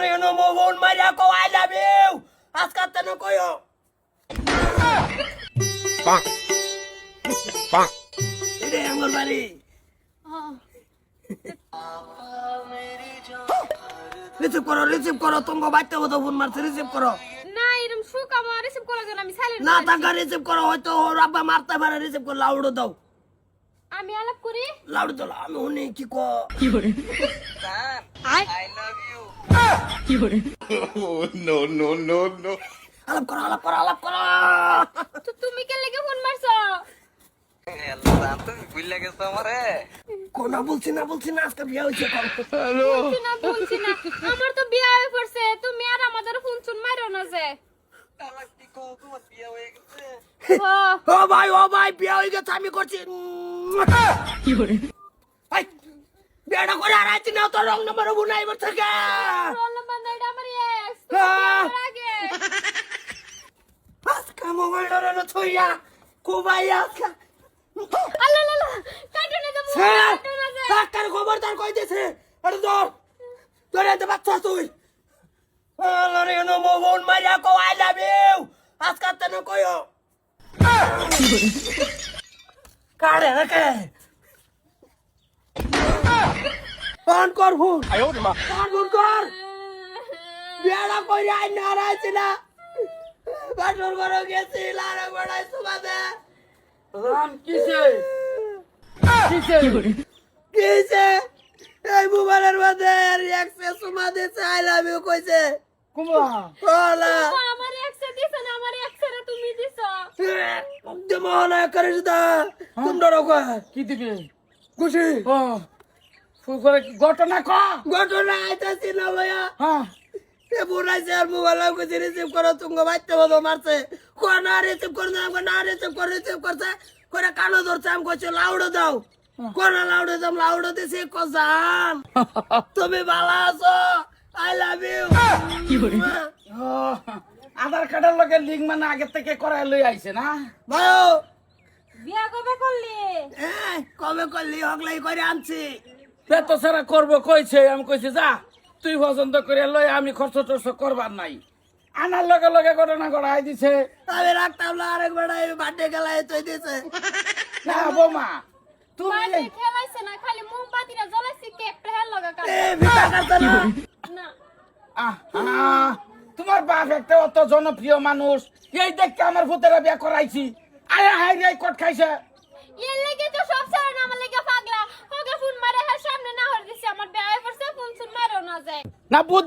রে নো মোহন মারিয়া কো আই লাভ ইউ আজকে তেন কইও Bonk. Bonk. এরে আমার বাড়ি রিসিভ করো তুমি বাইতে হতো ফোন মারছে রিসিভ করো না এরকম সুখ আমার রিসিভ করার জন্য আমি সাইলেন্ট না টাকা রিসিভ করো হয়তো ওর আব্বা মারতে পারে রিসিভ করো লাউডো দাও আমি আলাপ করি লাউডো দাও আমি উনি কি কো I Oh, no, no, no, no. আলাপ করো তো তুমি কে লেগে ফোন মারছো তুমি ভুল লাগেছো আমারে কোনা বলছি না আজকে বিয়ে হইছে বলছি না আমার তো বিয়ে হয়ে পড়ছে তুমি আর আমাদের ফোন চুন মারো না যে তালাক কি কো তোমার বিয়ে হয়ে গেছে ও ও ভাই বিয়ে হয়ে গেছে আমি করছি ভাই বিয়েটা করে আর আছি না তো রং নম্বর বুনাই বসে থেকে রোল বান্দাইডা আমার এক্স আগে আজকে মোবাইলটা না ছইয়া কোবাই আজকে আল্লাহ আল্লাহ কাটুনে দেব স্যার কাটুনে যে ডাক্তার খবরদার কই দিছে আরে ধরে দে বাচ্চা তুই আরে নো মোহন মারিয়া কো আই লাভ ইউ আজকে তেন কইও কারে রাখে ফোন কর ফোন ফোন কর বিয়াটা কইরা আই না রাইছি না বাটর ঘরে গেছি লারা বড়াই সুবাদে রাম কিসে এই মোবাইলের মধ্যে রিঅ্যাক্সে সুমা দিছে আই লাভ ইউ কইছে কুমা ওলা আমার এক্স দিছ না আমার এক্স রে তুমি দিছো দেমনা করে দা তোমরা রকো কি দিবে খুশি ও ফুল করে ঘটনা ক ঘটনা আইতাছি না ভাইয়া হ্যাঁ এ বুড়াইছে আর মোবাইল কইছে রিসিভ করো তুমি বাইতে বলো মারছে কোনা রিসিভ করে না রিসিভ করছে করে কানো ধরছে আমি কইছে লাউডো দাও কোনা লাউডো দাম লাউডো দিছে কজান তুমি ভালো আছো আই লাভ ইউ ও, আধার কার্ডের লগে লিঙ্ক মানে আগে থেকে করাই লই আইছে না ভাইও বিয়া কবে করলি কবে করলি হগলাই করে আনছি পেত সারা করবো কইছে আমি কইছি যা তুই পছন্দ করে লই আমি খরচ টরচ করবার নাই আনার লগে লগে ঘটনা ঘটাই দিছে আমি রাখতাম না আরেক বেড়াই বার্থডে গেলাই তুই দিছে না বৌমা তুমি পার্টি খেলাইছে না খালি মোমবাতিটা জ্বলাইছে কেকটা হেল লাগা কাট এ ভিটা করতে না না তোমার বাপ একটা অত জনপ্রিয় মানুষ এই দেখতে আমার ভূতেরা বিয়া করাইছি আরে হাই রে কট খাইছে এর লাগি তো সব সারা না আমার লাগি পাগলা ওকে ফোন মারে হ্যাঁ সামনে না হর দিছে আমার বিয়ে হয়ে পড়ছে ফোন শুন মারো না যায় না বুঝ